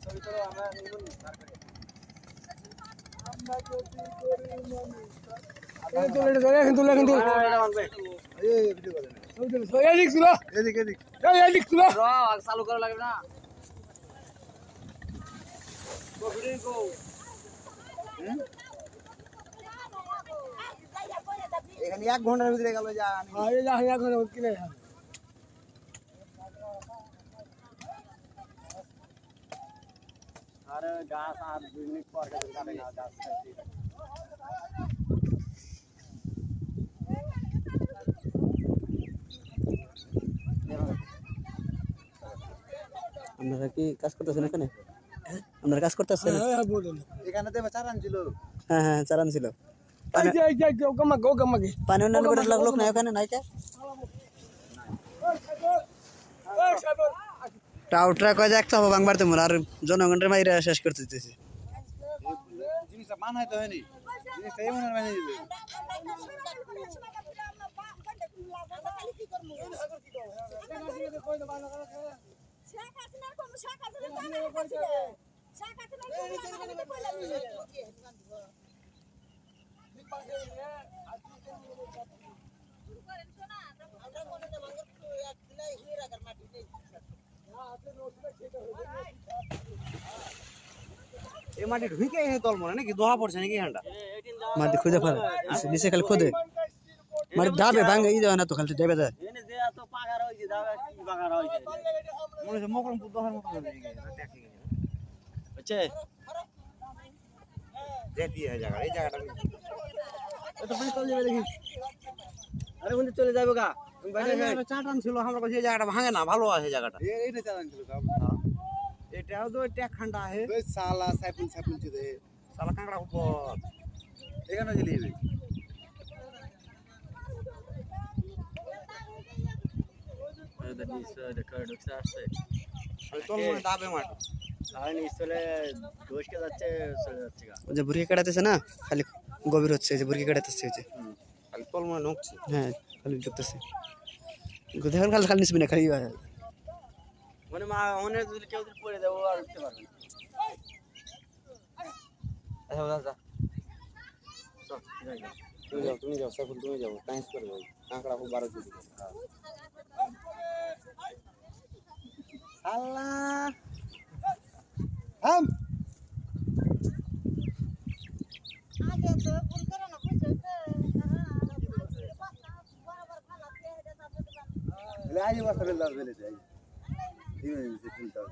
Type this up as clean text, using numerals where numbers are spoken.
ছবি করো আমরা নিমন বার করে আমরা যদি করি মানুষ কিন্তু এটা ভাঙবে এই ভিডিও করে না এদিক ছিল এদিক এদিক ছিল চালু করা লাগবে না গো ভিডিও গো এখানে 1 ঘন্টার ভিতরে গেল যা হ্যাঁ এই যা 1 ঘন্টা কিনে আর গাছ আর 2 মিনিট পর কাটে না গাছ আপনারা কি কাজ করতেছেন এখানে? আপনারা কাজ করতেছেন? হ্যাঁ বলুন এখানে তো চারান ছিল হ্যাঁ হ্যাঁ চালান ছিল। এই যে গমাকে পানি উন্নয়ন করে লোক নাই ওখানে নাই কে? টাউটরা কয় যে একটা ভাঙবার তেমন আর জনগণের মাইরা শেষ করতে দিতেছে। জিনিসটা মানাইতে হয়নি জিনিসটা এমন বানিয়ে দিবে এই মাটি ঢুকে এনে তল মনে নাকি দোহা পড়ছে নাকি এখানটা মাটি খুঁজে পারে নিচে খালি খোদে মাটি দাবে ভাঙে ই দেয় না তো খালি দেবে যায় এনে যে এত পাগার হইছে দাও কি পাগার হইছে মনে হচ্ছে মকরমপুর দোহার মতো হয়ে গেছে বুঝছে যেটি এই জায়গা এই জায়গাটা এটা পানি চলে যাবে দেখি আরে বন্ধু চলে যাবে গা তুমি বাইরে চাটান ছিল আমরা কাছে এই জায়গাটা ভাঙে না ভালো আছে জায়গাটা এইটা চালান ছিল এটাও তো একটা খান্ডা আছে ওই সালা সাইপুল ছিল সালা কাঁকড়া উপর এখানে চলে যাবে তল মনে দাবে মাটি আর নিচলে দোষকে যাচ্ছে চলে যাচ্ছে গা যে বুড়কি কাটাতেছে না খালি গভীর হচ্ছে যে বুড়কি কাটাতেছে হচ্ছে খালি তল মনে ঢুকছে হ্যাঁ খালি ঢুকতেছে দেখেন খালি খালি নিসবি না খালি মানে মা মনে যদি কেউ যদি পড়ে দেবো আর উঠতে পারবে আচ্ছা তুমি যাও সাইফুল তুমি যাও টাইস করে যাও কাঁকড়া খুব 12 কেজি আল্লাহ হাম আগে তো ফোন করে না বুঝছো ले आज बस बेल दाल बेले जाई धीमे धीमे से फिल्टर